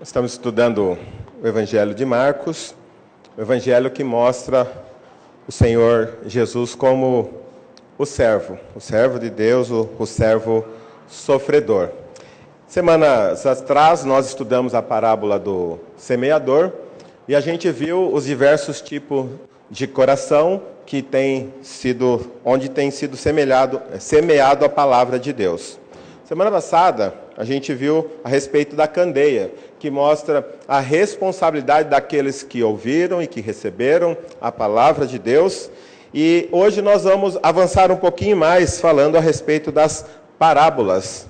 Estamos estudando o Evangelho de Marcos, o Evangelho que mostra o Senhor Jesus como o servo de Deus, o servo sofredor. Semanas atrás nós estudamos a parábola do semeador e a gente viu os diversos tipos de coração que onde tem sido semeado a palavra de Deus. Semana passada a gente viu a respeito da candeia, que mostra a responsabilidade daqueles que ouviram e que receberam a palavra de Deus. E hoje nós vamos avançar um pouquinho mais falando a respeito das parábolas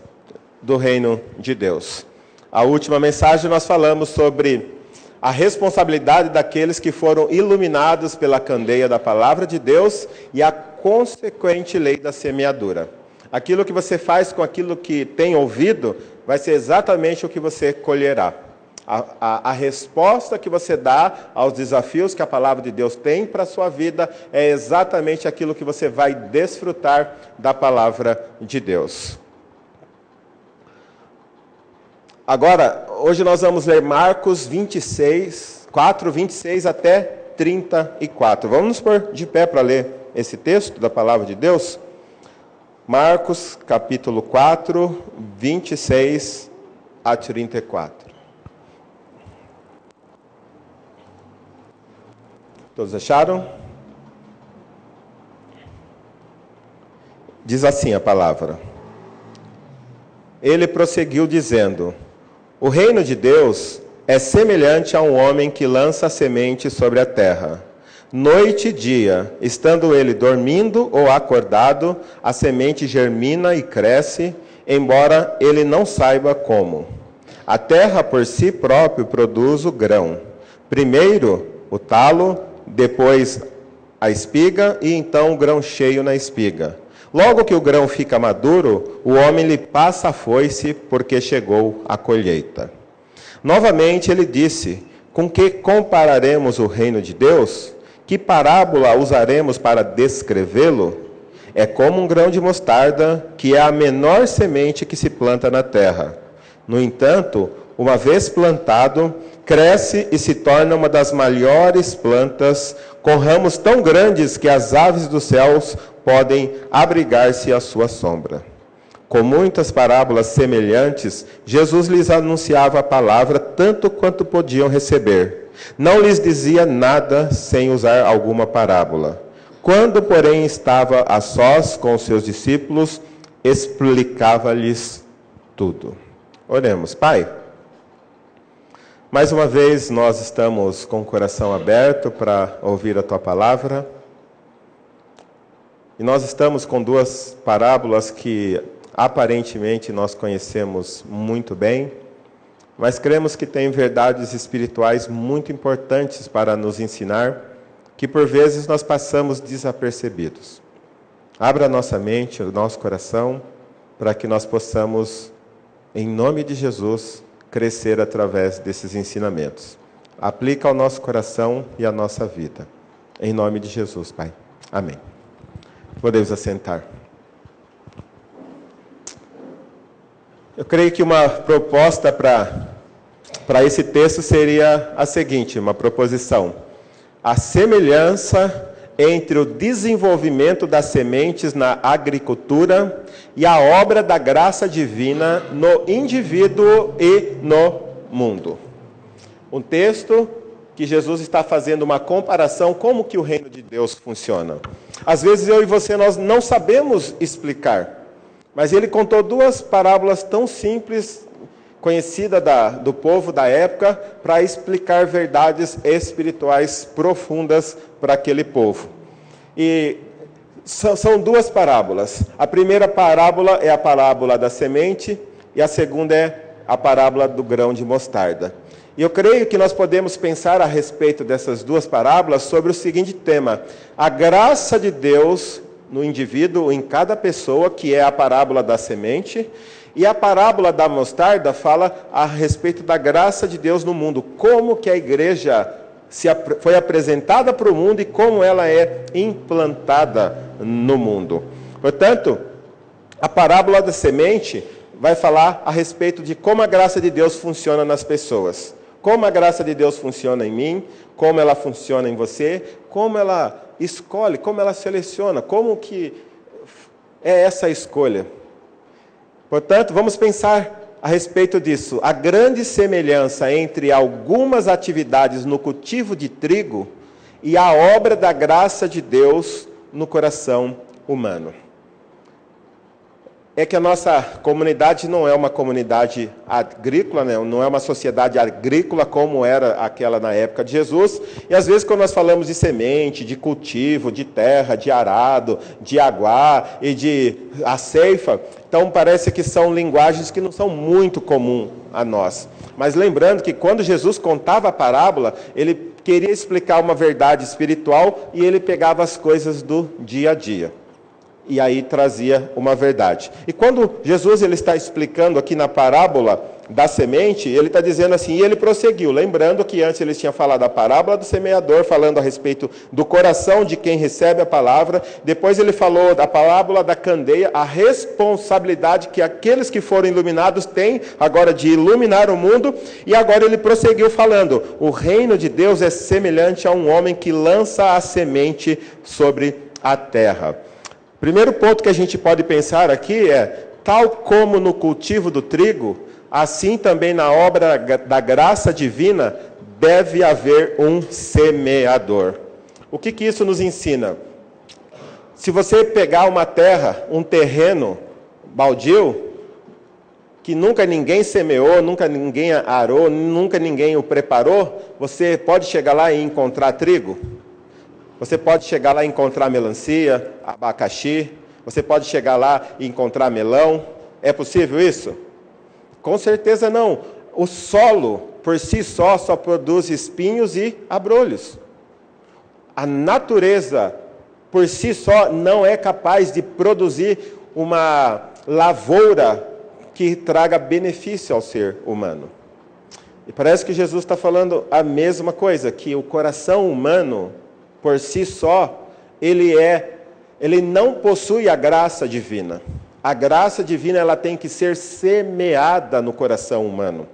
do reino de Deus. A última mensagem nós falamos sobre a responsabilidade daqueles que foram iluminados pela candeia da palavra de Deus e a consequente lei da semeadura. Aquilo que você faz com aquilo que tem ouvido vai ser exatamente o que você colherá. A resposta que você dá aos desafios que a palavra de Deus tem para a sua vida é exatamente aquilo que você vai desfrutar da palavra de Deus. Agora, hoje nós vamos ler Marcos 4, 26 até 34. Vamos nos pôr de pé para ler esse texto da palavra de Deus? Marcos, capítulo 4, 26 a 34. Todos acharam? Diz assim a palavra. Ele prosseguiu dizendo: o reino de Deus é semelhante a um homem que lança a semente sobre a terra. Noite e dia, estando ele dormindo ou acordado, a semente germina e cresce, embora ele não saiba como. A terra por si própria produz o grão. Primeiro o talo, depois a espiga e então o grão cheio na espiga. Logo que o grão fica maduro, o homem lhe passa a foice, porque chegou a colheita. Novamente ele disse: com que compararemos o reino de Deus? Que parábola usaremos para descrevê-lo? É como um grão de mostarda, que é a menor semente que se planta na terra. No entanto, uma vez plantado, cresce e se torna uma das maiores plantas, com ramos tão grandes que as aves dos céus podem abrigar-se à sua sombra. Com muitas parábolas semelhantes, Jesus lhes anunciava a palavra tanto quanto podiam receber. Não lhes dizia nada sem usar alguma parábola. Quando, porém, estava a sós com os seus discípulos, explicava-lhes tudo. Oremos. Pai, mais uma vez nós estamos com o coração aberto para ouvir a Tua palavra. E nós estamos com duas parábolas que aparentemente nós conhecemos muito bem, mas cremos que tem verdades espirituais muito importantes para nos ensinar, que por vezes nós passamos desapercebidos. Abra a nossa mente, o nosso coração, para que nós possamos, em nome de Jesus, crescer através desses ensinamentos. Aplica ao nosso coração e à nossa vida. Em nome de Jesus, Pai. Amém. Podemos assentar. Eu creio que uma proposta para esse texto seria a seguinte, uma proposição. A semelhança entre o desenvolvimento das sementes na agricultura e a obra da graça divina no indivíduo e no mundo. Um texto que Jesus está fazendo uma comparação como que o reino de Deus funciona. Às vezes eu e você nós não sabemos explicar. Mas ele contou duas parábolas tão simples, conhecidas do povo da época, para explicar verdades espirituais profundas para aquele povo. E são duas parábolas. A primeira parábola é a parábola da semente, e a segunda é a parábola do grão de mostarda. E eu creio que nós podemos pensar a respeito dessas duas parábolas sobre o seguinte tema: a graça de Deus no indivíduo, em cada pessoa, que é a parábola da semente, e a parábola da mostarda fala a respeito da graça de Deus no mundo, como que a igreja foi apresentada para o mundo e como ela é implantada no mundo. Portanto, a parábola da semente vai falar a respeito de como a graça de Deus funciona nas pessoas. Como a graça de Deus funciona em mim, como ela funciona em você, como ela escolhe, como ela seleciona, como que é essa escolha. Portanto, vamos pensar a respeito disso. A grande semelhança entre algumas atividades no cultivo de trigo e a obra da graça de Deus no coração humano. É que a nossa comunidade não é uma comunidade agrícola, né? Não é uma sociedade agrícola como era aquela na época de Jesus. E às vezes quando nós falamos de semente, de cultivo, de terra, de arado, de aguar e de a ceifa, então parece que são linguagens que não são muito comuns a nós. Mas lembrando que quando Jesus contava a parábola, ele queria explicar uma verdade espiritual e ele pegava as coisas do dia a dia. E aí trazia uma verdade. E quando Jesus ele está explicando aqui na parábola da semente, ele está dizendo assim, e ele prosseguiu, lembrando que antes ele tinha falado a parábola do semeador, falando a respeito do coração de quem recebe a palavra, depois ele falou da parábola da candeia, a responsabilidade que aqueles que foram iluminados têm agora de iluminar o mundo, e agora ele prosseguiu falando, o reino de Deus é semelhante a um homem que lança a semente sobre a terra. Primeiro ponto que a gente pode pensar aqui é, tal como no cultivo do trigo, assim também na obra da graça divina, deve haver um semeador. O que isso nos ensina? Se você pegar uma terra, um terreno baldio, que nunca ninguém semeou, nunca ninguém arou, nunca ninguém o preparou, você pode chegar lá e encontrar trigo? Você pode chegar lá e encontrar melancia, abacaxi, você pode chegar lá e encontrar melão. É possível isso? Com certeza não. O solo, por si só produz espinhos e abrolhos. A natureza, por si só, não é capaz de produzir uma lavoura que traga benefício ao ser humano. E parece que Jesus está falando a mesma coisa, que o coração humano, por si só, ele não possui a graça divina. A graça divina ela tem que ser semeada no coração humano.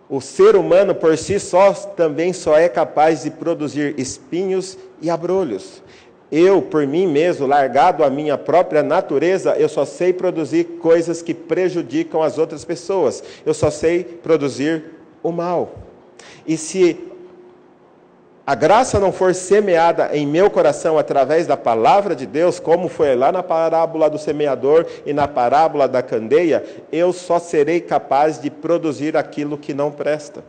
O ser humano por si só também só é capaz de produzir espinhos e abrolhos. Eu, por mim mesmo, largado à minha própria natureza, eu só sei produzir coisas que prejudicam as outras pessoas. Eu só sei produzir o mal. E se a graça não for semeada em meu coração através da palavra de Deus, como foi lá na parábola do semeador e na parábola da candeia, eu só serei capaz de produzir aquilo que não presta.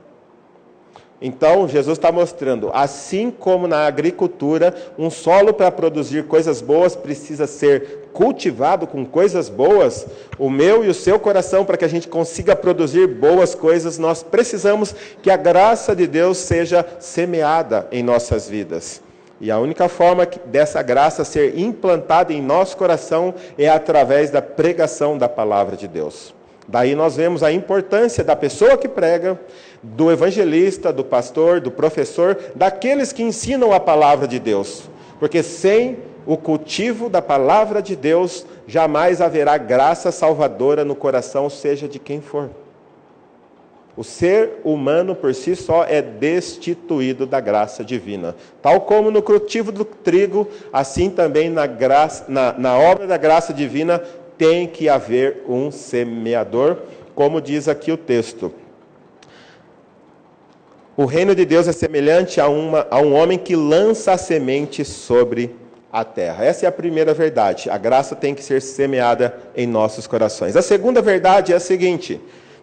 Então, Jesus está mostrando, assim como na agricultura, um solo para produzir coisas boas precisa ser cultivado com coisas boas, o meu e o seu coração, para que a gente consiga produzir boas coisas, nós precisamos que a graça de Deus seja semeada em nossas vidas. E a única forma dessa graça ser implantada em nosso coração é através da pregação da palavra de Deus. Daí nós vemos a importância da pessoa que prega, do evangelista, do pastor, do professor, daqueles que ensinam a palavra de Deus. Porque sem o cultivo da palavra de Deus, jamais haverá graça salvadora no coração, seja de quem for. O ser humano por si só é destituído da graça divina. Tal como no cultivo do trigo, assim também na obra da graça divina, tem que haver um semeador, como diz aqui o texto. O reino de Deus é semelhante a um homem que lança a semente sobre a terra. Essa é a primeira verdade. A graça tem que ser semeada em nossos corações. A segunda verdade é a seguinte: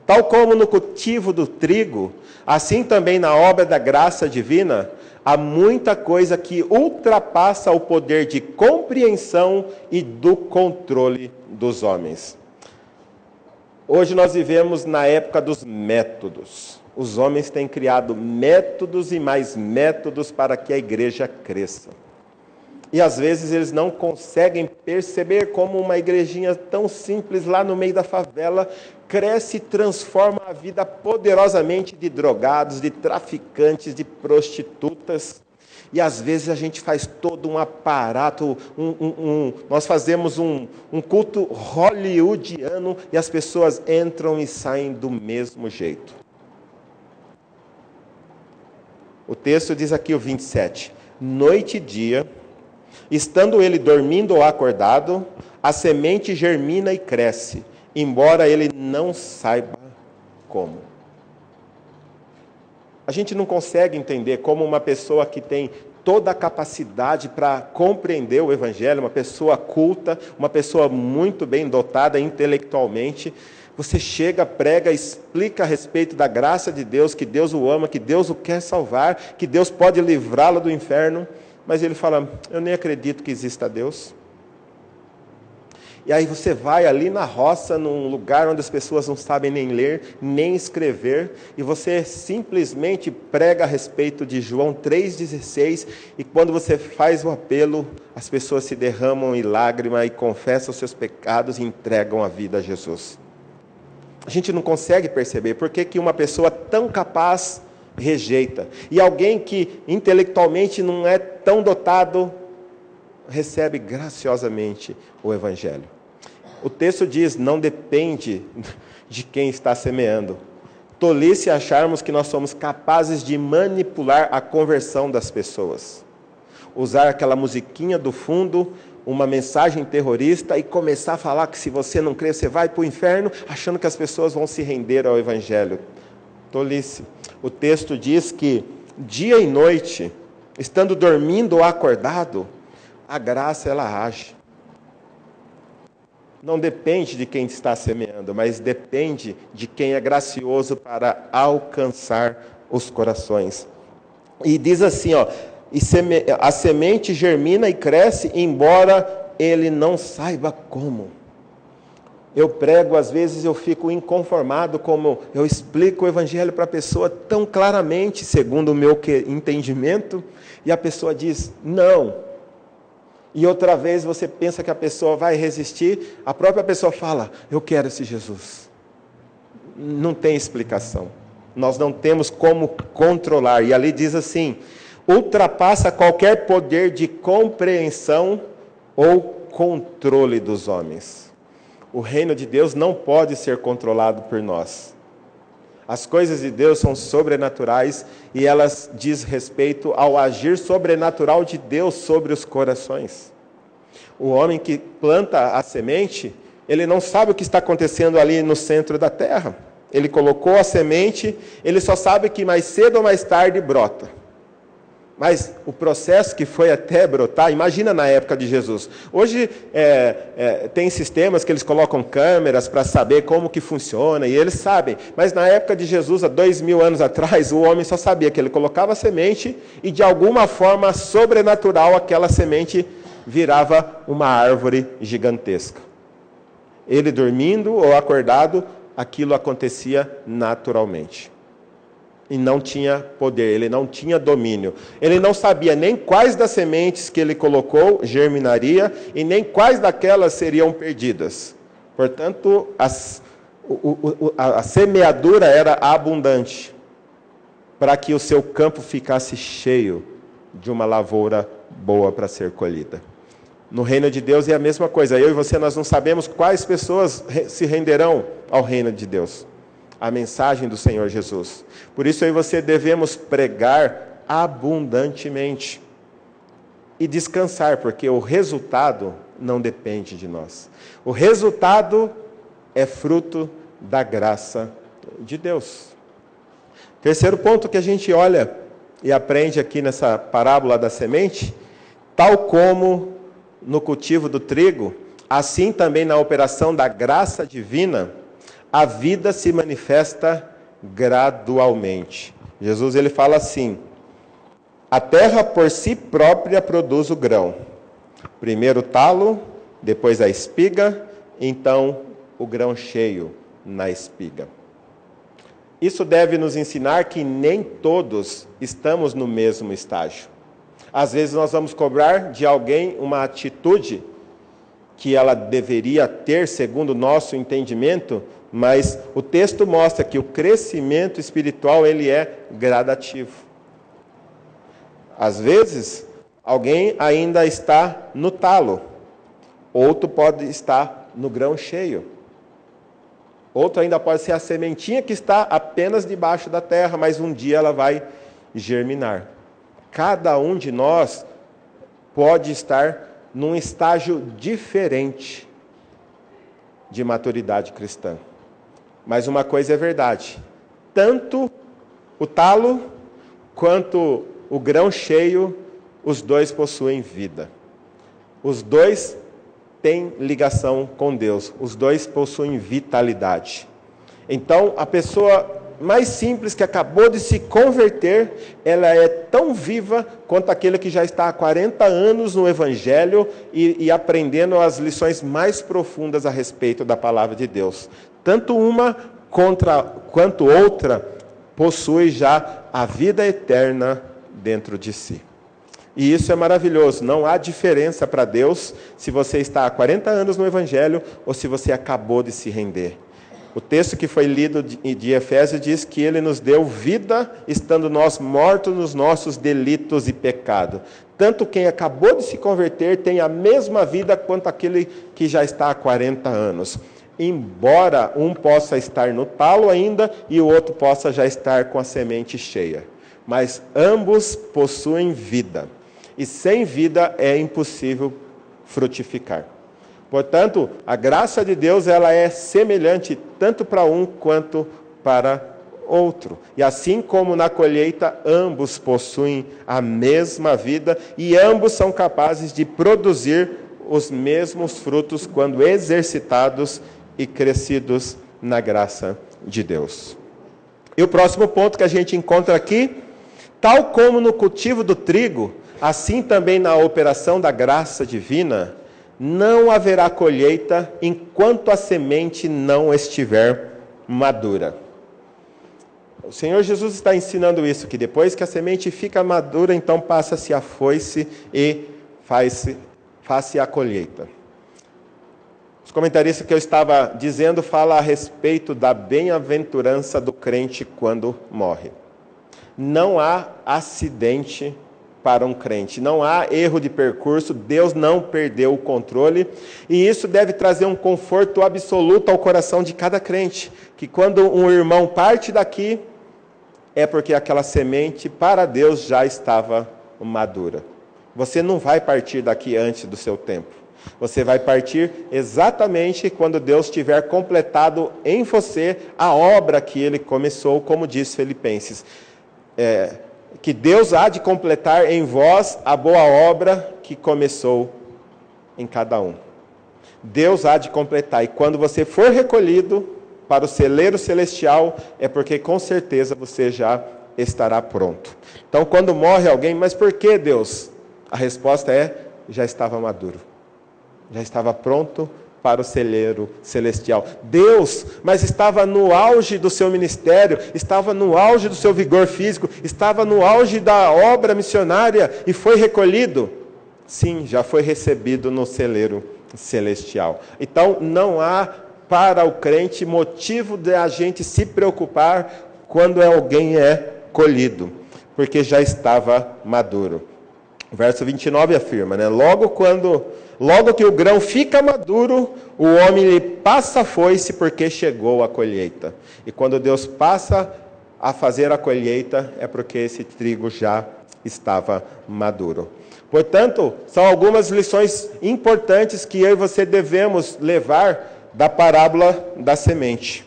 tal como no cultivo do trigo, assim também na obra da graça divina, há muita coisa que ultrapassa o poder de compreensão e do controle dos homens. Hoje nós vivemos na época dos métodos. Os homens têm criado métodos e mais métodos para que a igreja cresça. E às vezes eles não conseguem perceber como uma igrejinha tão simples lá no meio da favela cresce e transforma a vida poderosamente de drogados, de traficantes, de prostitutas. E às vezes a gente faz todo um aparato, nós fazemos um culto hollywoodiano e as pessoas entram e saem do mesmo jeito. O texto diz aqui, o 27, noite e dia, estando ele dormindo ou acordado, a semente germina e cresce, embora ele não saiba como. A gente não consegue entender como uma pessoa que tem toda a capacidade para compreender o Evangelho, uma pessoa culta, uma pessoa muito bem dotada intelectualmente, você chega, prega, explica a respeito da graça de Deus, que Deus o ama, que Deus o quer salvar, que Deus pode livrá-lo do inferno, mas ele fala, eu nem acredito que exista Deus. E aí você vai ali na roça, num lugar onde as pessoas não sabem nem ler, nem escrever, e você simplesmente prega a respeito de João 3,16, e quando você faz o apelo, as pessoas se derramam em lágrima e confessam os seus pecados e entregam a vida a Jesus. A gente não consegue perceber por que uma pessoa tão capaz rejeita, e alguém que intelectualmente não é tão dotado, recebe graciosamente o Evangelho. O texto diz, não depende de quem está semeando. Tolice acharmos que nós somos capazes de manipular a conversão das pessoas. Usar aquela musiquinha do fundo, uma mensagem terrorista e começar a falar que se você não crer, você vai para o inferno, achando que as pessoas vão se render ao Evangelho. Tolice. O texto diz que dia e noite, estando dormindo ou acordado, a graça ela age. Não depende de quem está semeando, mas depende de quem é gracioso para alcançar os corações. E diz assim, a semente germina e cresce, embora ele não saiba como. Eu prego, às vezes eu fico inconformado como eu explico o Evangelho para a pessoa tão claramente, segundo o meu entendimento, e a pessoa diz, não. E outra vez você pensa que a pessoa vai resistir, a própria pessoa fala, eu quero esse Jesus. Não tem explicação. Nós não temos como controlar. E ali diz assim, ultrapassa qualquer poder de compreensão ou controle dos homens. O reino de Deus não pode ser controlado por nós. As coisas de Deus são sobrenaturais e elas diz respeito ao agir sobrenatural de Deus sobre os corações. O homem que planta a semente, ele não sabe o que está acontecendo ali no centro da terra. Ele colocou a semente, ele só sabe que mais cedo ou mais tarde brota. Mas o processo que foi até brotar, imagina na época de Jesus. Hoje tem sistemas que eles colocam câmeras para saber como que funciona, e eles sabem. Mas na época de Jesus, há 2000 anos atrás, o homem só sabia que ele colocava a semente e de alguma forma sobrenatural aquela semente virava uma árvore gigantesca. Ele dormindo ou acordado, aquilo acontecia naturalmente. E não tinha poder, ele não tinha domínio. Ele não sabia nem quais das sementes que ele colocou germinaria e nem quais daquelas seriam perdidas. Portanto, a semeadura era abundante para que o seu campo ficasse cheio de uma lavoura boa para ser colhida. No reino de Deus é a mesma coisa. Eu e você, nós não sabemos quais pessoas se renderão ao reino de Deus. A mensagem do Senhor Jesus. Por isso eu e você devemos pregar abundantemente e descansar, porque o resultado não depende de nós. O resultado é fruto da graça de Deus. Terceiro ponto que a gente olha e aprende aqui nessa parábola da semente, tal como no cultivo do trigo, assim também na operação da graça divina, a vida se manifesta gradualmente. Jesus ele fala assim, a terra por si própria produz o grão. Primeiro o talo, depois a espiga, então o grão cheio na espiga. Isso deve nos ensinar que nem todos estamos no mesmo estágio. Às vezes nós vamos cobrar de alguém uma atitude que ela deveria ter, segundo o nosso entendimento, mas o texto mostra que o crescimento espiritual ele é gradativo. Às vezes, alguém ainda está no talo, outro pode estar no grão cheio. Outro ainda pode ser a sementinha que está apenas debaixo da terra, mas um dia ela vai germinar. Cada um de nós pode estar num estágio diferente de maturidade cristã. Mas uma coisa é verdade, tanto o talo quanto o grão cheio, os dois possuem vida. Os dois têm ligação com Deus, os dois possuem vitalidade. Então, a pessoa mais simples que acabou de se converter, ela é tão viva quanto aquele que já está há 40 anos no Evangelho e aprendendo as lições mais profundas a respeito da palavra de Deus. Tanto uma quanto outra possui já a vida eterna dentro de si. E isso é maravilhoso, não há diferença para Deus se você está há 40 anos no Evangelho ou se você acabou de se render. O texto que foi lido de Efésios diz que Ele nos deu vida, estando nós mortos nos nossos delitos e pecado. Tanto quem acabou de se converter tem a mesma vida quanto aquele que já está há 40 anos. Embora um possa estar no talo ainda e o outro possa já estar com a semente cheia. Mas ambos possuem vida. E sem vida é impossível frutificar. Portanto, a graça de Deus ela é semelhante tanto para um quanto para outro. E assim como na colheita, ambos possuem a mesma vida e ambos são capazes de produzir os mesmos frutos quando exercitados e crescidos na graça de Deus. E o próximo ponto que a gente encontra aqui, tal como no cultivo do trigo, assim também na operação da graça divina, não haverá colheita enquanto a semente não estiver madura. O Senhor Jesus está ensinando isso, que depois que a semente fica madura, então passa-se a foice e faz-se a colheita. Os comentaristas que eu estava dizendo falam a respeito da bem-aventurança do crente quando morre. Não há acidente para um crente, não há erro de percurso, Deus não perdeu o controle, e isso deve trazer um conforto absoluto ao coração de cada crente, que quando um irmão parte daqui, é porque aquela semente para Deus já estava madura. Você não vai partir daqui antes do seu tempo, você vai partir exatamente quando Deus tiver completado em você a obra que Ele começou, como diz Filipenses, que Deus há de completar em vós a boa obra que começou em cada um. Deus há de completar, e quando você for recolhido para o celeiro celestial, é porque com certeza você já estará pronto. Então, quando morre alguém, mas por que Deus? A resposta é, já estava maduro, já estava pronto para o celeiro celestial. Deus, mas estava no auge do seu ministério, estava no auge do seu vigor físico, estava no auge da obra missionária e foi recolhido? Sim, já foi recebido no celeiro celestial. Então, não há para o crente motivo de a gente se preocupar quando alguém é colhido, porque já estava maduro. O verso 29 afirma, Logo que o grão fica maduro, o homem lhe passa a foice porque chegou a colheita. E quando Deus passa a fazer a colheita, é porque esse trigo já estava maduro. Portanto, são algumas lições importantes que eu e você devemos levar da parábola da semente.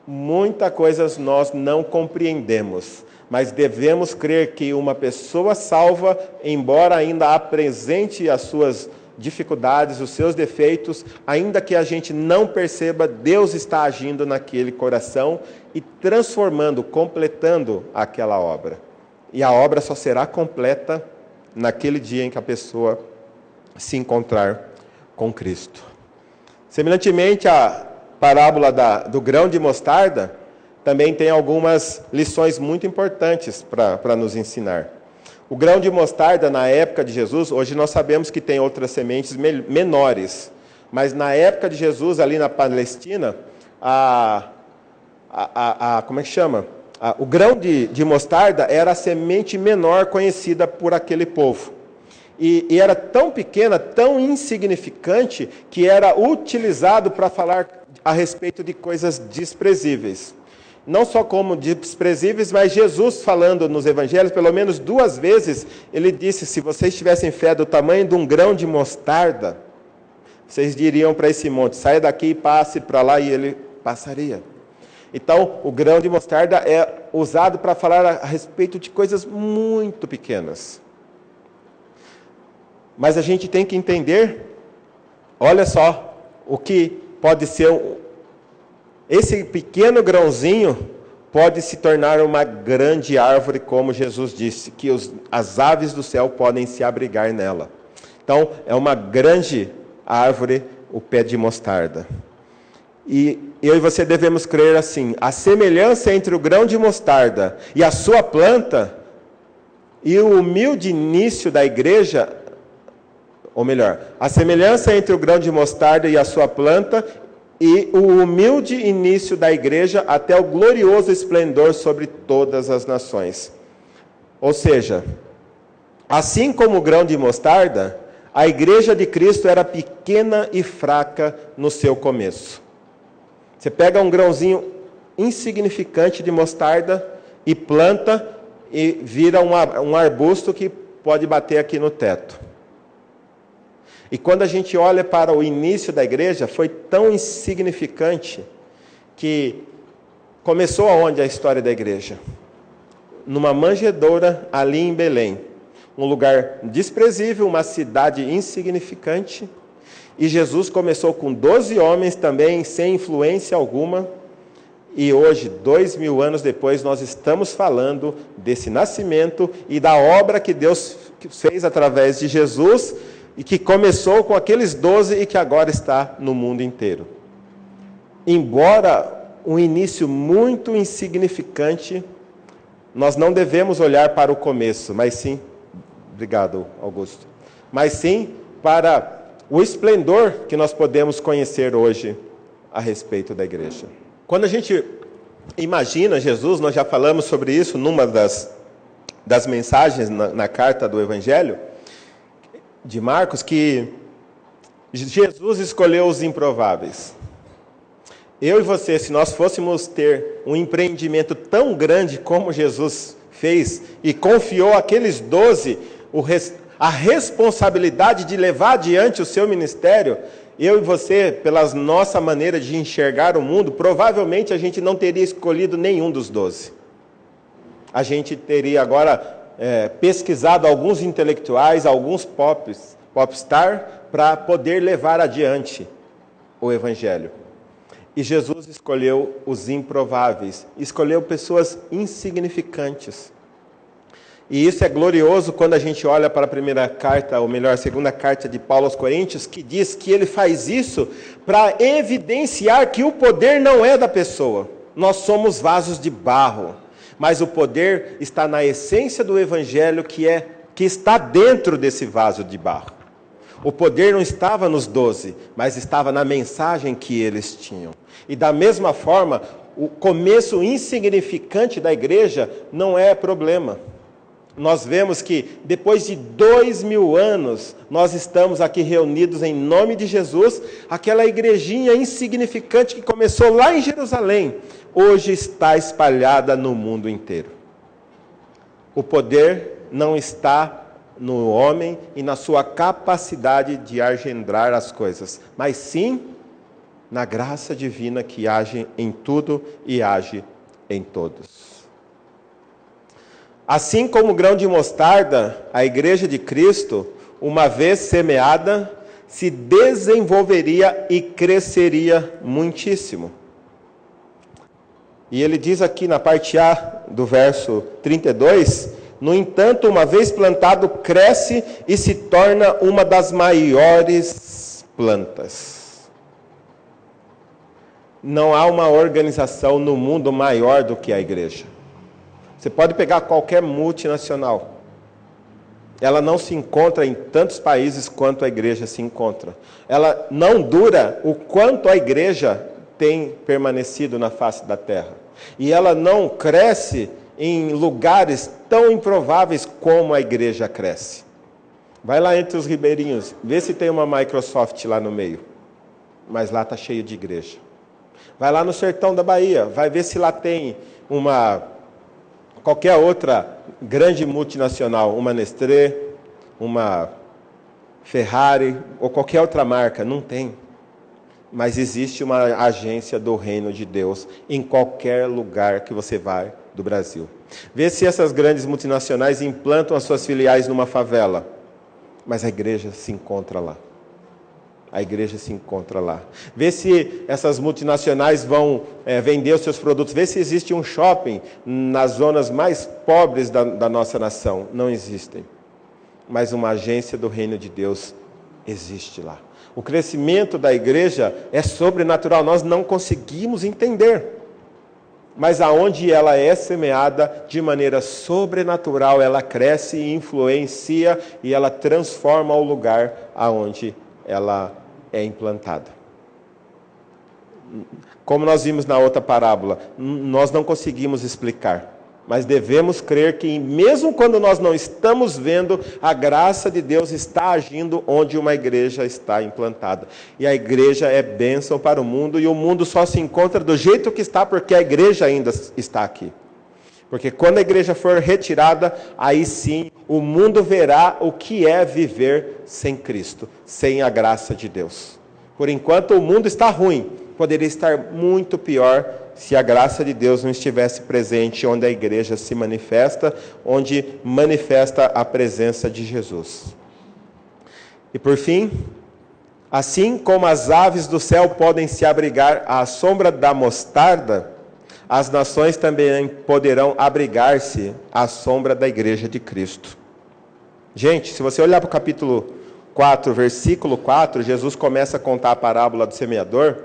Muita coisa nós não compreendemos, mas devemos crer que uma pessoa salva, embora ainda apresente as suas dificuldades, os seus defeitos, ainda que a gente não perceba, Deus está agindo naquele coração e transformando, completando aquela obra. E a obra só será completa naquele dia em que a pessoa se encontrar com Cristo. Semelhantemente à parábola do grão de mostarda, também tem algumas lições muito importantes para nos ensinar. O grão de mostarda, na época de Jesus, hoje nós sabemos que tem outras sementes menores, mas na época de Jesus, ali na Palestina, como é que chama? O grão de mostarda era a semente menor conhecida por aquele povo. E era tão pequena, tão insignificante, que era utilizado para falar a respeito de coisas desprezíveis. Não só como desprezíveis, mas Jesus falando nos evangelhos, pelo menos 2 vezes, ele disse, se vocês tivessem fé do tamanho de um grão de mostarda, vocês diriam para esse monte, saia daqui e passe para lá, e ele passaria. Então, o grão de mostarda é usado para falar a respeito de coisas muito pequenas. Mas a gente tem que entender, olha só, o que pode ser, esse pequeno grãozinho pode se tornar uma grande árvore, como Jesus disse, que as aves do céu podem se abrigar nela. Então, é uma grande árvore, o pé de mostarda. E eu e você devemos crer assim, a semelhança entre o grão de mostarda e a sua planta, e o humilde início da igreja, ou melhor, a semelhança entre o grão de mostarda e a sua planta, e o humilde início da igreja até o glorioso esplendor sobre todas as nações. Ou seja, assim como o grão de mostarda, a igreja de Cristo era pequena e fraca no seu começo. Você pega um grãozinho insignificante de mostarda e planta e vira um arbusto que pode bater aqui no teto. E quando a gente olha para o início da igreja, foi tão insignificante que começou aonde a história da igreja? Numa manjedoura ali em Belém. Um lugar desprezível, uma cidade insignificante. E Jesus começou com 12 homens também, sem influência alguma. E hoje, 2000 anos depois, nós estamos falando desse nascimento e da obra que Deus fez através de Jesus, e que começou com aqueles 12 e que agora está no mundo inteiro. Embora um início muito insignificante, nós não devemos olhar para o começo, mas sim, obrigado, Augusto, mas sim para o esplendor que nós podemos conhecer hoje a respeito da igreja. Quando a gente imagina Jesus, nós já falamos sobre isso numa das mensagens na carta do Evangelho de Marcos, que Jesus escolheu os improváveis. Eu e você, se nós fôssemos ter um empreendimento tão grande como Jesus fez e confiou àqueles 12 a responsabilidade de levar adiante o seu ministério, eu e você, pela nossa maneira de enxergar o mundo, provavelmente a gente não teria escolhido nenhum dos 12. A gente teria agora pesquisado alguns intelectuais, alguns popstar, para poder levar adiante o Evangelho. E Jesus escolheu os improváveis, escolheu pessoas insignificantes. E isso é glorioso quando a gente olha para a primeira carta, ou melhor, a segunda carta de Paulo aos Coríntios, que diz que ele faz isso para evidenciar que o poder não é da pessoa. Nós somos vasos de barro, mas o poder está na essência do Evangelho, que está dentro desse vaso de barro. O poder não estava nos 12, mas estava na mensagem que eles tinham. E da mesma forma, o começo insignificante da igreja não é problema. Nós vemos que depois de 2000 anos, nós estamos aqui reunidos em nome de Jesus. Aquela igrejinha insignificante que começou lá em Jerusalém, hoje está espalhada no mundo inteiro. O poder não está no homem e na sua capacidade de engendrar as coisas, mas sim na graça divina que age em tudo e age em todos. Assim como o grão de mostarda, a igreja de Cristo, uma vez semeada, se desenvolveria e cresceria muitíssimo. E ele diz aqui na parte A do verso 32, no entanto, uma vez plantado, cresce e se torna uma das maiores plantas. Não há uma organização no mundo maior do que a igreja. Você pode pegar qualquer multinacional. Ela não se encontra em tantos países quanto a igreja se encontra. Ela não dura o quanto a igreja tem permanecido na face da terra. E ela não cresce em lugares tão improváveis como a igreja cresce. Vai lá entre os ribeirinhos, vê se tem uma Microsoft lá no meio. Mas lá está cheio de igreja. Vai lá no sertão da Bahia, vai ver se lá tem qualquer outra grande multinacional, uma Nestlé, uma Ferrari ou qualquer outra marca. Não tem. Mas existe uma agência do reino de Deus em qualquer lugar que você vai do Brasil. Vê se essas grandes multinacionais implantam as suas filiais numa favela. Mas a igreja se encontra lá. A igreja se encontra lá. Vê se essas multinacionais vão vender os seus produtos. Vê se existe um shopping nas zonas mais pobres da nossa nação. Não existem. Mas uma agência do reino de Deus existe lá. O crescimento da igreja é sobrenatural. Nós não conseguimos entender. Mas aonde ela é semeada de maneira sobrenatural, ela cresce e influencia e ela transforma o lugar aonde ela é implantada. Como nós vimos na outra parábola, nós não conseguimos explicar, mas devemos crer que mesmo quando nós não estamos vendo, a graça de Deus está agindo onde uma igreja está implantada. E a igreja é bênção para o mundo, e o mundo só se encontra do jeito que está porque a igreja ainda está aqui. Porque quando a igreja for retirada, aí sim o mundo verá o que é viver sem Cristo, sem a graça de Deus. Por enquanto o mundo está ruim, poderia estar muito pior se a graça de Deus não estivesse presente onde a igreja se manifesta, onde manifesta a presença de Jesus. E por fim, assim como as aves do céu podem se abrigar à sombra da mostarda, as nações também poderão abrigar-se à sombra da igreja de Cristo. Gente, se você olhar para o capítulo 4, versículo 4, Jesus começa a contar a parábola do semeador,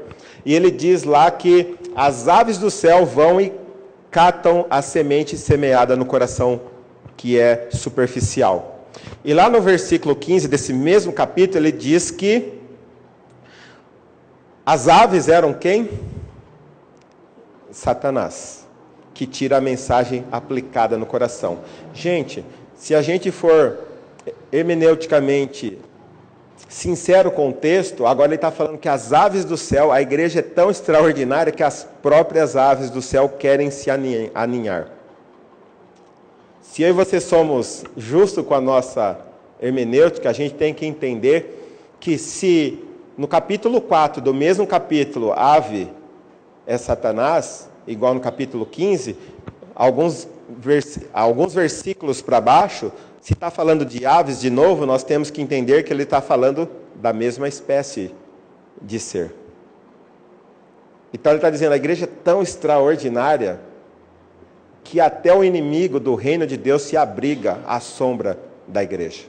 e ele diz lá que as aves do céu vão e catam a semente semeada no coração que é superficial. E lá no versículo 15 desse mesmo capítulo, ele diz que as aves eram quem? Satanás, que tira a mensagem aplicada no coração. Gente, se a gente for hermeneuticamente sincero com o texto, agora ele está falando que as aves do céu, a igreja é tão extraordinária que as próprias aves do céu querem se aninhar. Se eu e você somos justos com a nossa hermenêutica, a gente tem que entender que se no capítulo 4 do mesmo capítulo, ave é Satanás, igual no capítulo 15, alguns versículos para baixo, se está falando de aves de novo, nós temos que entender que ele está falando da mesma espécie de ser. Então ele está dizendo, a igreja é tão extraordinária que até o inimigo do reino de Deus se abriga à sombra da igreja.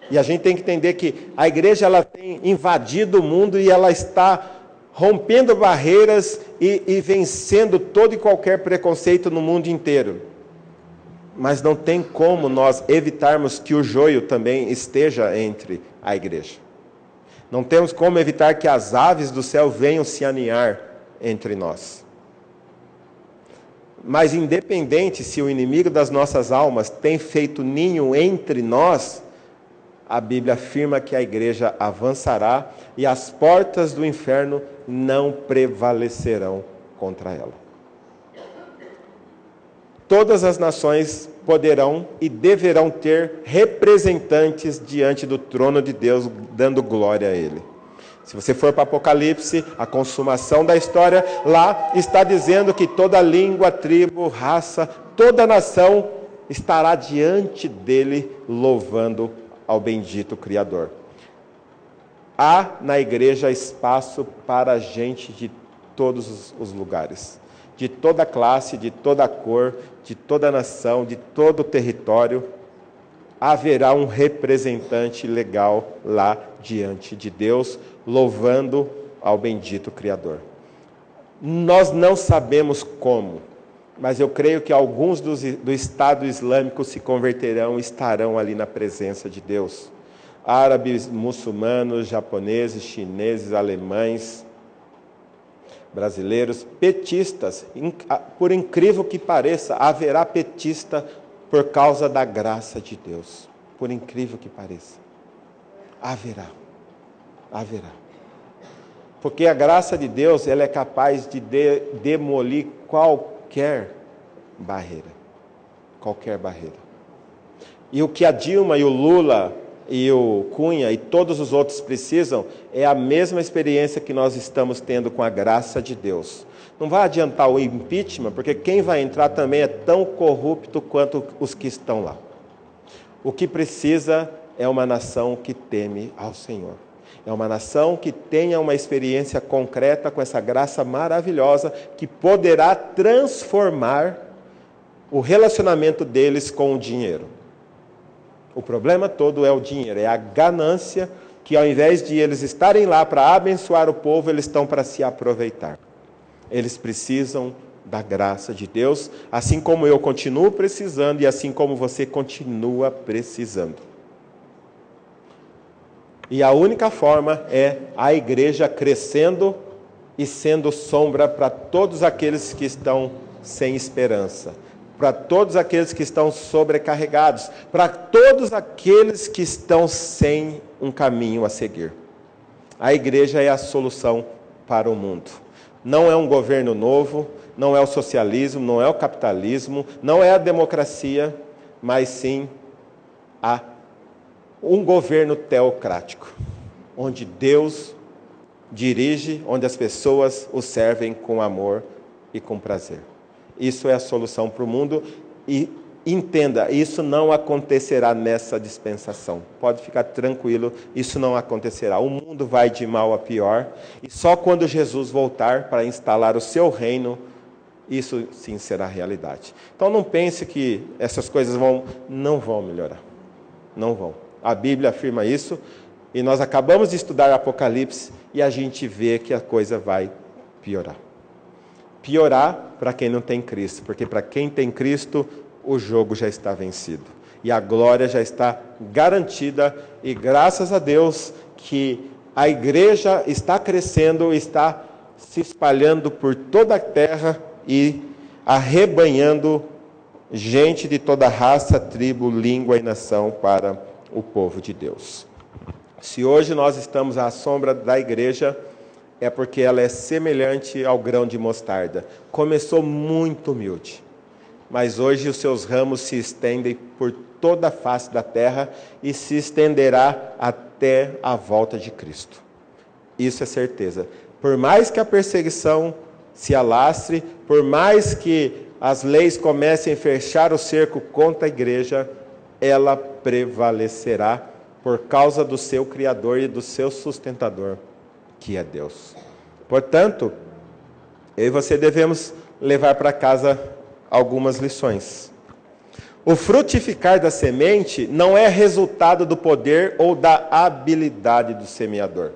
E a gente tem que entender que a igreja ela tem invadido o mundo e ela está rompendo barreiras e vencendo todo e qualquer preconceito no mundo inteiro. Mas não tem como nós evitarmos que o joio também esteja entre a igreja. Não temos como evitar que as aves do céu venham se aninhar entre nós. Mas independente se o inimigo das nossas almas tem feito ninho entre nós, a Bíblia afirma que a igreja avançará e as portas do inferno não prevalecerão contra ela. Todas as nações poderão e deverão ter representantes diante do trono de Deus, dando glória a Ele. Se você for para Apocalipse, a consumação da história, lá está dizendo que toda língua, tribo, raça, toda nação estará diante dele, louvando ao bendito Criador. Há na igreja espaço para gente de todos os lugares, de toda classe, de toda cor, de toda nação, de todo território. Haverá um representante legal lá diante de Deus, louvando ao bendito Criador. Nós não sabemos como, mas eu creio que alguns do Estado Islâmico se converterão e estarão ali na presença de Deus. Árabes, muçulmanos, japoneses, chineses, alemães. brasileiros petistas. Por incrível que pareça, haverá petista por causa da graça de Deus. Por incrível que pareça. Haverá. Porque a graça de Deus, ela é capaz de demolir qualquer barreira. Qualquer barreira. E o que a Dilma e o Lula e o Cunha e todos os outros precisam é a mesma experiência que nós estamos tendo com a graça de Deus. Não vai adiantar o impeachment, porque quem vai entrar também é tão corrupto quanto os que estão lá. O que precisa é uma nação que teme ao Senhor. É uma nação que tenha uma experiência concreta com essa graça maravilhosa que poderá transformar o relacionamento deles com o dinheiro. O problema todo é o dinheiro, é a ganância que ao invés de eles estarem lá para abençoar o povo, eles estão para se aproveitar. Eles precisam da graça de Deus, assim como eu continuo precisando e assim como você continua precisando. E a única forma é a igreja crescendo e sendo sombra para todos aqueles que estão sem esperança, para todos aqueles que estão sobrecarregados, para todos aqueles que estão sem um caminho a seguir. A igreja é a solução para o mundo. Não é um governo novo, não é o socialismo, não é o capitalismo, não é a democracia, mas sim um governo teocrático, onde Deus dirige, onde as pessoas o servem com amor e com prazer. Isso é a solução para o mundo e entenda, isso não acontecerá nessa dispensação. Pode ficar tranquilo, isso não acontecerá. O mundo vai de mal a pior e só quando Jesus voltar para instalar o seu reino, isso sim será realidade. Então não pense que essas coisas não vão melhorar. Não vão. A Bíblia afirma isso e nós acabamos de estudar Apocalipse e a gente vê que a coisa vai piorar. Piorar para quem não tem Cristo, porque para quem tem Cristo, o jogo já está vencido. E a glória já está garantida e graças a Deus que a igreja está crescendo, está se espalhando por toda a terra e arrebanhando gente de toda raça, tribo, língua e nação para o povo de Deus. Se hoje nós estamos à sombra da igreja, é porque ela é semelhante ao grão de mostarda. Começou muito humilde, mas hoje os seus ramos se estendem por toda a face da terra e se estenderá até a volta de Cristo. Isso é certeza. Por mais que a perseguição se alastre, por mais que as leis comecem a fechar o cerco contra a igreja, ela prevalecerá por causa do seu Criador e do seu sustentador, que é Deus. Portanto, eu e você devemos levar para casa algumas lições. O frutificar da semente não é resultado do poder ou da habilidade do semeador.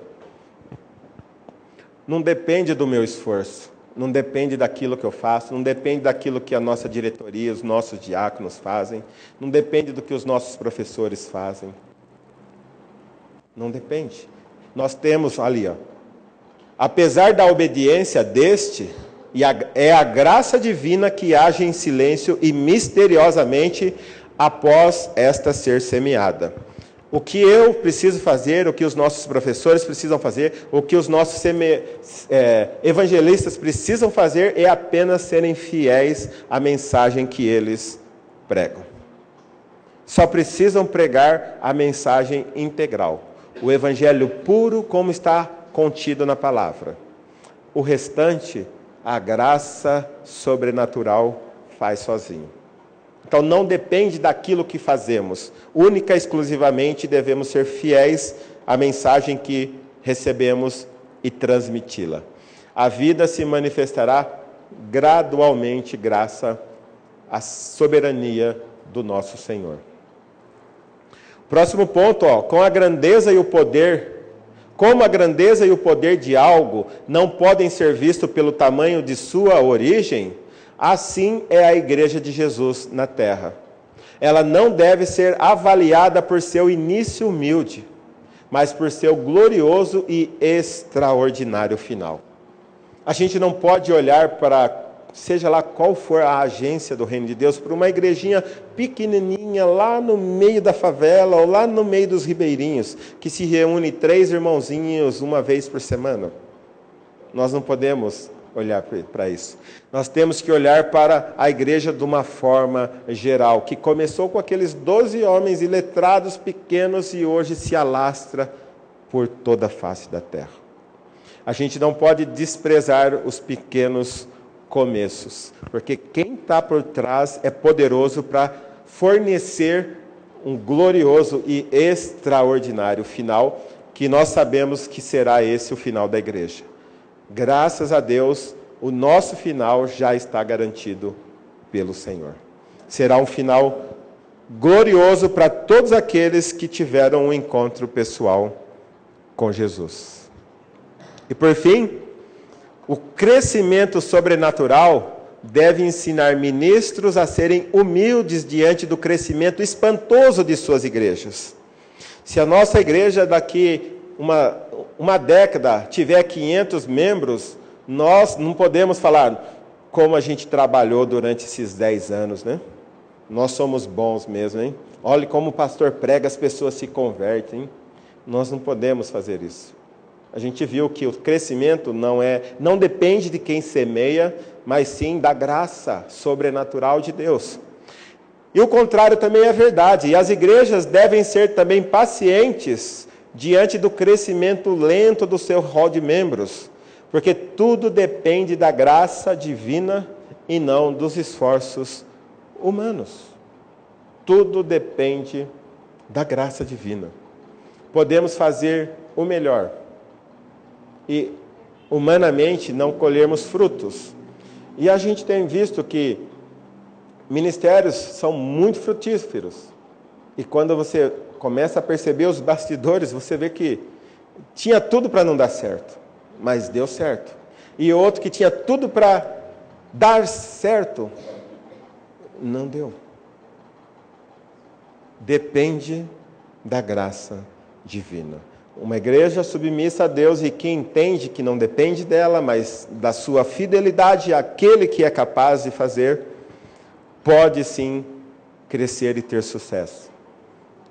Não depende do meu esforço. Não depende daquilo que eu faço, não depende daquilo que a nossa diretoria, os nossos diáconos fazem, não depende do que os nossos professores fazem. Não depende. Nós temos ali, apesar da obediência deste, é a graça divina que age em silêncio e misteriosamente após esta ser semeada. O que eu preciso fazer, o que os nossos professores precisam fazer, o que os nossos evangelistas precisam fazer é apenas serem fiéis à mensagem que eles pregam. Só precisam pregar a mensagem integral, o evangelho puro como está contido na palavra. O restante, a graça sobrenatural faz sozinho. Então não depende daquilo que fazemos, única e exclusivamente devemos ser fiéis à mensagem que recebemos e transmiti-la. A vida se manifestará gradualmente graças à soberania do nosso Senhor. Próximo ponto, com a grandeza e o poder, como a grandeza e o poder de algo não podem ser vistos pelo tamanho de sua origem, assim é a igreja de Jesus na terra. Ela não deve ser avaliada por seu início humilde, mas por seu glorioso e extraordinário final. A gente não pode olhar para, seja lá qual for a agência do reino de Deus, para uma igrejinha pequenininha lá no meio da favela ou lá no meio dos ribeirinhos, que se reúne 3 irmãozinhos uma vez por semana. Nós não podemos olhar para isso. Nós temos que olhar para a igreja de uma forma geral, que começou com aqueles 12 homens iletrados pequenos e hoje se alastra por toda a face da terra. A gente não pode desprezar os pequenos começos, porque quem está por trás é poderoso para fornecer um glorioso e extraordinário final, que nós sabemos que será esse o final da igreja. Graças a Deus, o nosso final já está garantido pelo Senhor. Será um final glorioso para todos aqueles que tiveram um encontro pessoal com Jesus. E por fim, o crescimento sobrenatural deve ensinar ministros a serem humildes diante do crescimento espantoso de suas igrejas. Se a nossa igreja daqui uma década tiver 500 membros, nós não podemos falar como a gente trabalhou durante esses 10 anos, né? Nós somos bons mesmo, hein? Olhe como o pastor prega, as pessoas se convertem, hein? Nós não podemos fazer isso. A gente viu que o crescimento não depende de quem semeia, mas sim da graça sobrenatural de Deus. E o contrário também é verdade. E as igrejas devem ser também pacientes diante do crescimento lento do seu rol de membros, porque tudo depende da graça divina e não dos esforços humanos. Tudo depende da graça divina. Podemos fazer o melhor e humanamente não colhermos frutos. E a gente tem visto que ministérios são muito frutíferos. E quando você começa a perceber os bastidores, você vê que tinha tudo para não dar certo, mas deu certo. E outro que tinha tudo para dar certo, não deu. Depende da graça divina. Uma igreja submissa a Deus e que entende que não depende dela, mas da sua fidelidade àquele que é capaz de fazer, pode sim crescer e ter sucesso.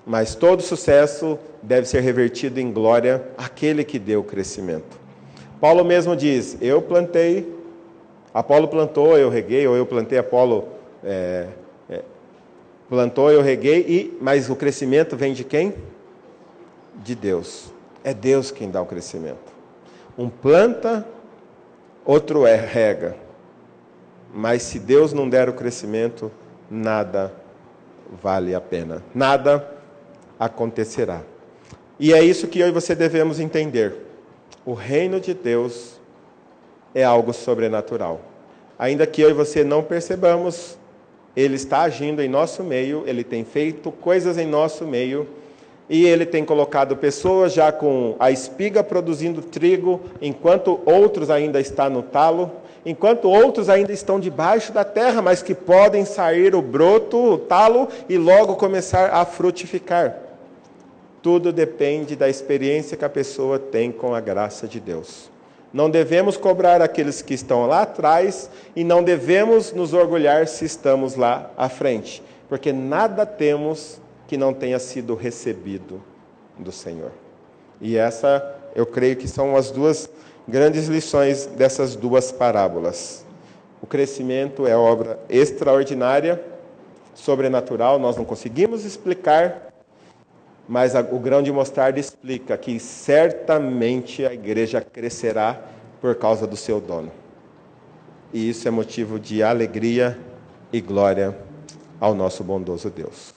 Mas todo sucesso deve ser revertido em glória àquele que deu o crescimento. Paulo mesmo diz, eu plantei, Apolo plantou, eu reguei, ou eu plantei, Apolo plantou, eu reguei, mas o crescimento vem de quem? De Deus. É Deus quem dá o crescimento. Um planta, outro rega. Mas se Deus não der o crescimento, nada vale a pena. Nada acontecerá. E é isso que eu e você devemos entender. O reino de Deus é algo sobrenatural. Ainda que eu e você não percebamos, Ele está agindo em nosso meio, Ele tem feito coisas em nosso meio, e Ele tem colocado pessoas já com a espiga produzindo trigo, enquanto outros ainda estão no talo, enquanto outros ainda estão debaixo da terra, mas que podem sair o broto, o talo, e logo começar a frutificar. Tudo depende da experiência que a pessoa tem com a graça de Deus. Não devemos cobrar aqueles que estão lá atrás e não devemos nos orgulhar se estamos lá à frente, porque nada temos que não tenha sido recebido do Senhor. E essa, eu creio que são as duas grandes lições dessas duas parábolas. O crescimento é obra extraordinária, sobrenatural, nós não conseguimos explicar, mas o grão de mostarda explica que certamente a igreja crescerá por causa do seu dono. E isso é motivo de alegria e glória ao nosso bondoso Deus.